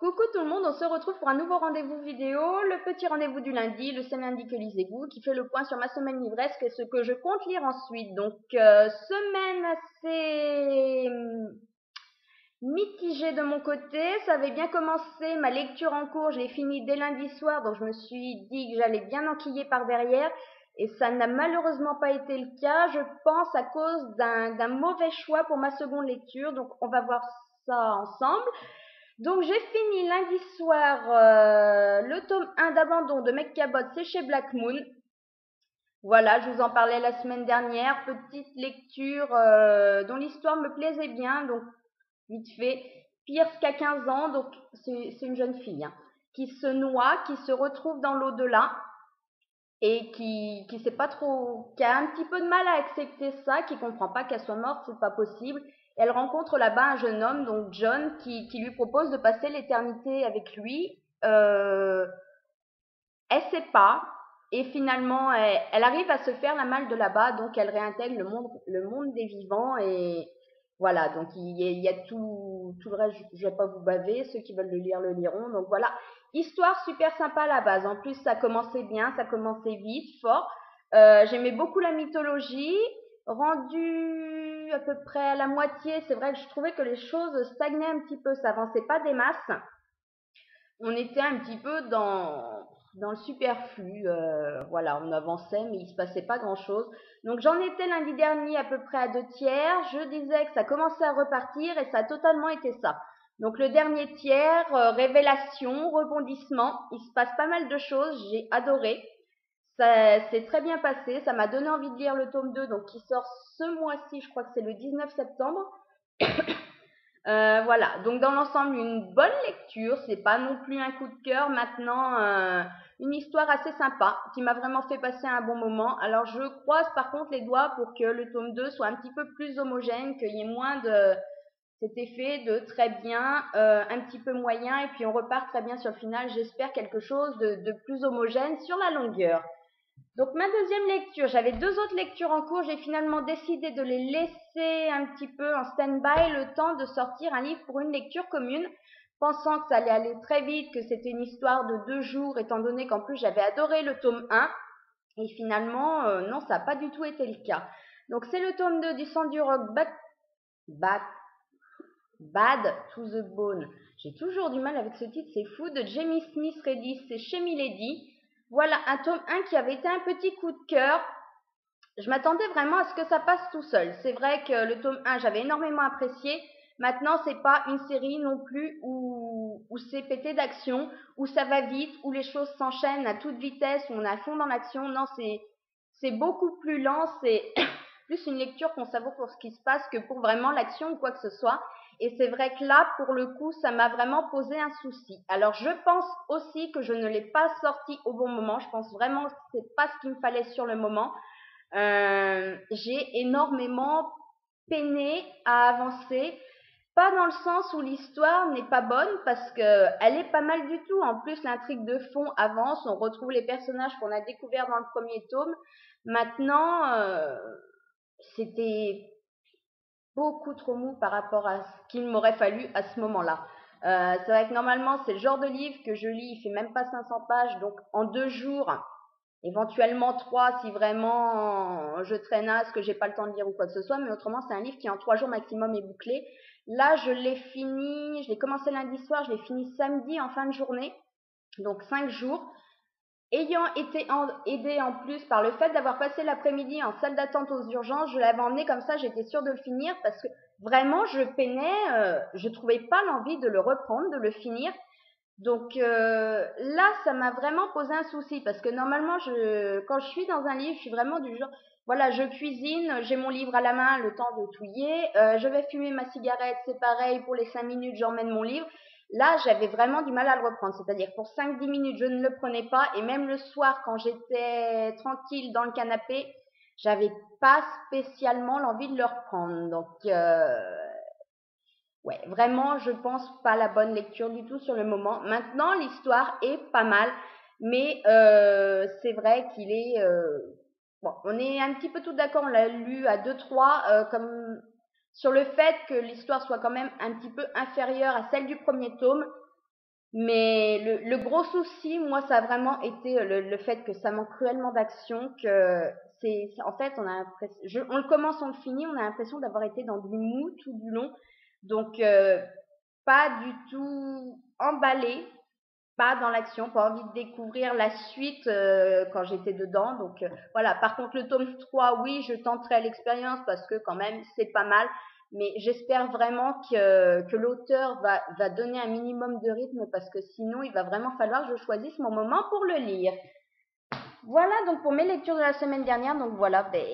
Coucou tout le monde, on se retrouve pour un nouveau rendez-vous vidéo, le petit rendez-vous du lundi, le seul lundi que lisez-vous, qui fait le point sur ma semaine livresque et ce que je compte lire ensuite. Donc, semaine assez mitigée de mon côté, ça avait bien commencé, ma lecture en cours, je l'ai finie dès lundi soir, donc je me suis dit que j'allais bien enquiller par derrière, et ça n'a malheureusement pas été le cas, je pense à cause d'un mauvais choix pour ma seconde lecture, donc on va voir ça ensemble. Donc j'ai fini lundi soir le tome 1 d'Abandon de Meg Cabot, c'est chez Black Moon. Voilà, je vous en parlais la semaine dernière, petite lecture dont l'histoire me plaisait bien, donc vite fait. Pierce qui a 15 ans, donc c'est une jeune fille, hein, qui se noie, qui se retrouve dans l'au-delà et qui sait pas trop, qui a un petit peu de mal à accepter ça, qui comprend pas qu'elle soit morte, c'est pas possible. Elle rencontre là-bas un jeune homme, donc John, qui lui propose de passer l'éternité avec lui. Elle sait pas, et finalement, elle arrive à se faire la malle de là-bas, donc elle réintègre le monde des vivants, et voilà, donc il y a tout le reste, je vais pas vous baver, ceux qui veulent le lire le liront, donc voilà. Histoire super sympa à la base, en plus ça commençait bien, ça commençait vite, fort. J'aimais beaucoup la mythologie, rendu à peu près à la moitié, c'est vrai que je trouvais que les choses stagnaient un petit peu, ça avançait pas des masses, on était un petit peu dans le superflu. Voilà, on avançait, mais il se passait pas grand-chose. Donc j'en étais lundi dernier à peu près à 2 tiers. Je disais que ça commençait à repartir et ça a totalement été ça. Donc le dernier tiers, révélation, rebondissement, il se passe pas mal de choses, j'ai adoré. Ça s'est très bien passé, ça m'a donné envie de lire le tome 2, donc qui sort ce mois-ci, je crois que c'est le 19 septembre. Voilà, donc dans l'ensemble, une bonne lecture, c'est pas non plus un coup de cœur. Maintenant, une histoire assez sympa qui m'a vraiment fait passer un bon moment. Alors je croise par contre les doigts pour que le tome 2 soit un petit peu plus homogène, qu'il y ait moins de cet effet de très bien, un petit peu moyen, et puis on repart très bien sur le final. J'espère quelque chose de plus homogène sur la longueur. Donc ma deuxième lecture, j'avais deux autres lectures en cours, j'ai finalement décidé de les laisser un petit peu en stand-by le temps de sortir un livre pour une lecture commune, pensant que ça allait aller très vite, que c'était une histoire de 2 jours, étant donné qu'en plus j'avais adoré le tome 1, et finalement, non, ça n'a pas du tout été le cas. Donc c'est le tome 2 du sang du rock Bad, Bad to the Bone. J'ai toujours du mal avec ce titre, c'est fou, de Jamie Smith Redis, c'est chez Milady. Voilà, un tome 1 qui avait été un petit coup de cœur. Je m'attendais vraiment à ce que ça passe tout seul. C'est vrai que le tome 1, j'avais énormément apprécié. Maintenant, c'est pas une série non plus où c'est pété d'action, où ça va vite, où les choses s'enchaînent à toute vitesse, où on est à fond dans l'action. Non, c'est beaucoup plus lent, c'est plus une lecture qu'on savoure pour ce qui se passe que pour vraiment l'action ou quoi que ce soit. Et c'est vrai que là, pour le coup, ça m'a vraiment posé un souci. Alors, je pense aussi que je ne l'ai pas sorti au bon moment. Je pense vraiment que c'est pas ce qu'il me fallait sur le moment. J'ai énormément peiné à avancer. Pas dans le sens où l'histoire n'est pas bonne, parce que elle est pas mal du tout. En plus, l'intrigue de fond avance, on retrouve les personnages qu'on a découverts dans le premier tome. Maintenant, c'était beaucoup trop mou par rapport à ce qu'il m'aurait fallu à ce moment-là. C'est vrai que normalement, c'est le genre de livre que je lis, il fait même pas 500 pages, donc en 2 jours, éventuellement 3 si vraiment je traînasse, que j'ai pas le temps de lire ou quoi que ce soit, mais autrement, c'est un livre qui en 3 jours maximum est bouclé. Là, je l'ai fini, je l'ai commencé lundi soir, je l'ai fini samedi en fin de journée, donc 5 jours. Ayant été aidée en plus par le fait d'avoir passé l'après-midi en salle d'attente aux urgences, je l'avais emmené comme ça, j'étais sûre de le finir parce que vraiment je peinais, je trouvais pas l'envie de le reprendre, de le finir. Donc là, ça m'a vraiment posé un souci parce que normalement, quand je suis dans un livre, je suis vraiment du genre, voilà, je cuisine, j'ai mon livre à la main, le temps de touiller, je vais fumer ma cigarette, c'est pareil, pour les 5 minutes, j'emmène mon livre. Là, j'avais vraiment du mal à le reprendre, c'est-à-dire pour 5-10 minutes, je ne le prenais pas, et même le soir, quand j'étais tranquille dans le canapé, j'avais pas spécialement l'envie de le reprendre. Donc, ouais, vraiment, je pense pas la bonne lecture du tout sur le moment. Maintenant, l'histoire est pas mal, mais c'est vrai qu'il est... bon, on est un petit peu tout d'accord, on l'a lu à 2-3, comme sur le fait que l'histoire soit quand même un petit peu inférieure à celle du premier tome. Mais le gros souci, moi, ça a vraiment été le fait que ça manque cruellement d'action, que en fait, on a l'impression, on le commence, on le finit, on a l'impression d'avoir été dans du mou tout du long. Donc, pas du tout emballé, pas dans l'action, pas envie de découvrir la suite quand j'étais dedans. Donc, voilà. Par contre, le tome 3, oui, je tenterai l'expérience parce que quand même, c'est pas mal. Mais j'espère vraiment que l'auteur va donner un minimum de rythme parce que sinon, il va vraiment falloir que je choisisse mon moment pour le lire. Voilà donc pour mes lectures de la semaine dernière. Donc voilà, ben,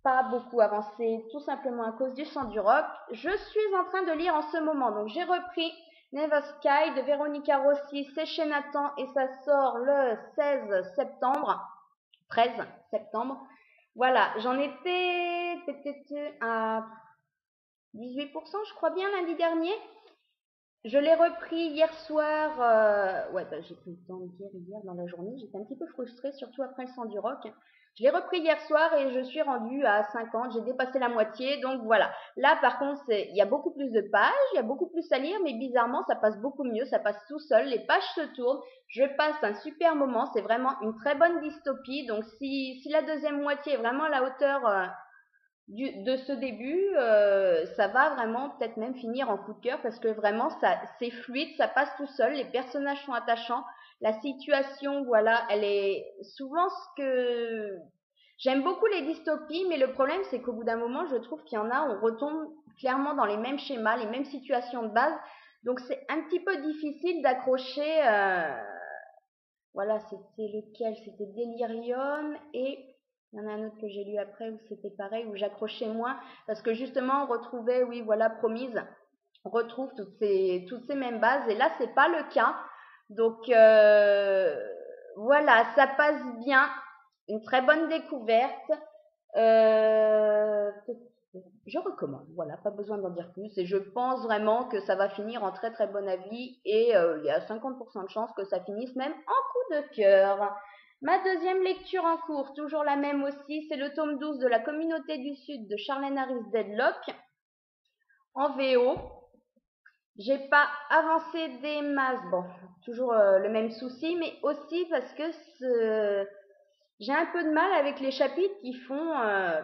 pas beaucoup avancé, tout simplement à cause du sang du rock. Je suis en train de lire en ce moment. Donc j'ai repris Never Sky de Véronica Rossi, c'est chez Nathan et ça sort le 16 septembre. 13 septembre. Voilà, j'en étais peut-être à 18%, je crois bien, lundi dernier. Je l'ai repris hier soir. Ouais, bah, j'ai pris le temps de lire hier dans la journée. J'étais un petit peu frustrée, surtout après le sang du rock. Je l'ai repris hier soir et je suis rendue à 50. J'ai dépassé la moitié. Donc voilà. Là, par contre, il y a beaucoup plus de pages, il y a beaucoup plus à lire, mais bizarrement, ça passe beaucoup mieux. Ça passe tout seul. Les pages se tournent. Je passe un super moment. C'est vraiment une très bonne dystopie. Donc si la deuxième moitié est vraiment à la hauteur de ce début, ça va vraiment peut-être même finir en coup de cœur parce que vraiment c'est fluide, ça passe tout seul, les personnages sont attachants, la situation, voilà, elle est souvent ce que j'aime beaucoup les dystopies, mais le problème c'est qu'au bout d'un moment, je trouve qu'il y en a, on retombe clairement dans les mêmes schémas, les mêmes situations de base, donc c'est un petit peu difficile d'accrocher. Voilà, c'était lequel? C'était Delirium et il y en a un autre que j'ai lu après où c'était pareil, où j'accrochais moins parce que justement on retrouvait, oui, voilà, Promise, on retrouve toutes ces mêmes bases et là c'est pas le cas. Donc voilà, ça passe bien, une très bonne découverte. Euh, je recommande, voilà, pas besoin d'en dire plus. Et je pense vraiment que ça va finir en très très bon avis et il y a 50% de chances que ça finisse même en coup de cœur. Ma deuxième lecture en cours, toujours la même aussi, c'est le tome 12 de La Communauté du Sud de Charlène Harris Deadlock en VO. J'ai pas avancé des masses, bon, toujours le même souci, mais aussi parce que j'ai un peu de mal avec les chapitres qui font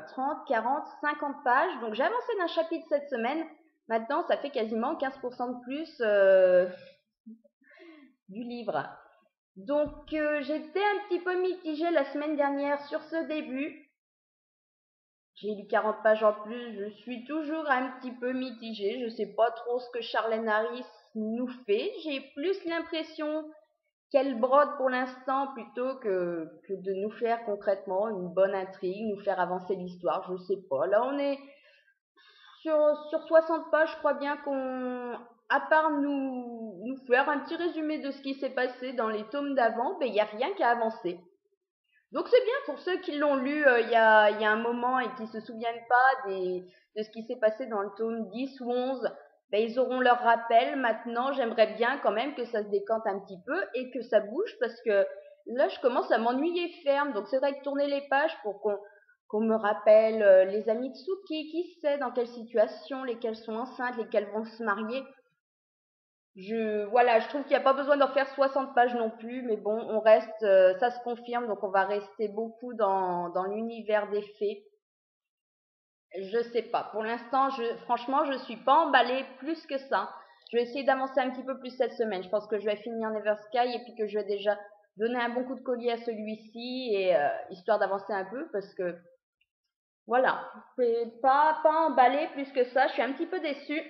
30, 40, 50 pages. Donc j'ai avancé d'un chapitre cette semaine. Maintenant, ça fait quasiment 15% de plus du livre. Donc j'étais un petit peu mitigée la semaine dernière sur ce début. J'ai lu 40 pages en plus. Je suis toujours un petit peu mitigée. Je sais pas trop ce que Charlène Harris nous fait. J'ai plus l'impression qu'elle brode pour l'instant plutôt que de nous faire concrètement une bonne intrigue, nous faire avancer l'histoire, je sais pas. Là, on est sur 60 pages, je crois bien à part nous faire un petit résumé de ce qui s'est passé dans les tomes d'avant, ben, il n'y a rien qu'à avancer. Donc c'est bien pour ceux qui l'ont lu il y a un moment et qui se souviennent pas de ce qui s'est passé dans le tome 10 ou 11, ben, ils auront leur rappel. Maintenant, j'aimerais bien quand même que ça se décante un petit peu et que ça bouge parce que là, je commence à m'ennuyer ferme. Donc c'est vrai que tourner les pages pour qu'on me rappelle les amis de Suki, qui sait dans quelle situation, lesquelles sont enceintes, lesquelles vont se marier. Voilà, je trouve qu'il n'y a pas besoin d'en faire 60 pages non plus, mais bon, on reste, ça se confirme, donc on va rester beaucoup dans l'univers des fées. Je sais pas. Pour l'instant, franchement, je suis pas emballée plus que ça. Je vais essayer d'avancer un petit peu plus cette semaine. Je pense que je vais finir Never Sky et puis que je vais déjà donner un bon coup de collier à celui-ci et histoire d'avancer un peu parce que voilà, c'est pas emballée plus que ça. Je suis un petit peu déçue.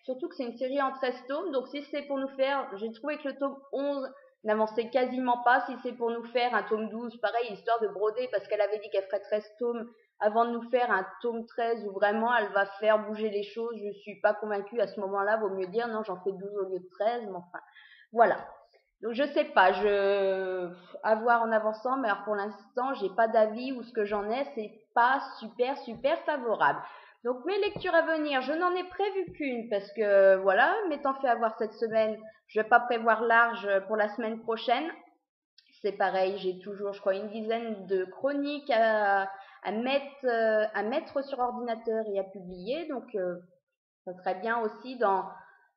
Surtout que c'est une série en 13 tomes, donc si c'est pour nous faire, j'ai trouvé que le tome 11 n'avançait quasiment pas. Si c'est pour nous faire un tome 12, pareil, histoire de broder, parce qu'elle avait dit qu'elle ferait 13 tomes avant de nous faire un tome 13 où vraiment elle va faire bouger les choses. Je suis pas convaincue à ce moment-là, vaut mieux dire non, j'en fais 12 au lieu de 13, mais enfin, voilà. Donc je sais pas, à voir en avançant, mais alors pour l'instant, j'ai pas d'avis ou ce que j'en ai, c'est pas super favorable. Donc mes lectures à venir, je n'en ai prévu qu'une parce que voilà, m'étant fait avoir cette semaine, je vais pas prévoir large pour la semaine prochaine. C'est pareil, j'ai toujours, je crois, une dizaine de chroniques à mettre sur ordinateur et à publier. Donc ça serait bien aussi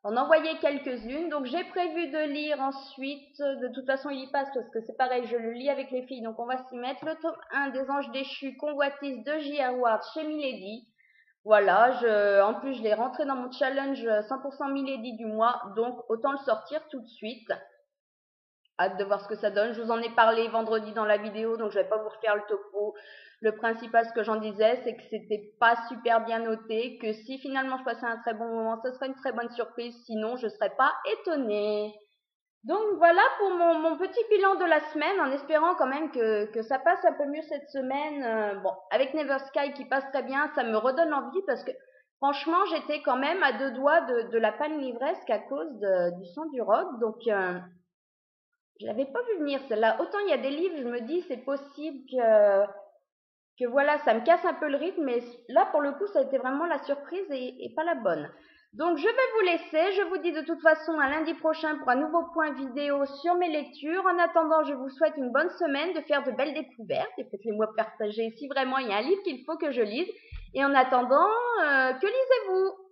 en envoyer quelques-unes. Donc j'ai prévu de lire ensuite, de toute façon il y passe parce que c'est pareil, je le lis avec les filles, donc on va s'y mettre. Le tome 1 des Anges déchus, convoitise de J.R. Ward chez Milady. Voilà, en plus je l'ai rentré dans mon challenge 100% Milady du mois, donc autant le sortir tout de suite. Hâte de voir ce que ça donne. Je vous en ai parlé vendredi dans la vidéo, donc je vais pas vous refaire le topo. Le principal, ce que j'en disais, c'est que c'était pas super bien noté, que si finalement je passais un très bon moment, ce serait une très bonne surprise, sinon je serais pas étonnée. Donc voilà pour mon petit bilan de la semaine, en espérant quand même que ça passe un peu mieux cette semaine. Bon, avec Never Sky qui passe très bien, ça me redonne envie parce que franchement, j'étais quand même à deux doigts de la panne livresque à cause du son du rock. Donc je l'avais pas vu venir celle-là. Autant il y a des livres, je me dis c'est possible que voilà, ça me casse un peu le rythme, mais là pour le coup, ça a été vraiment la surprise et pas la bonne. Donc je vais vous laisser, je vous dis de toute façon à lundi prochain pour un nouveau point vidéo sur mes lectures. En attendant, je vous souhaite une bonne semaine, de faire de belles découvertes et faites-les moi partager si vraiment il y a un livre qu'il faut que je lise. Et en attendant, que lisez-vous?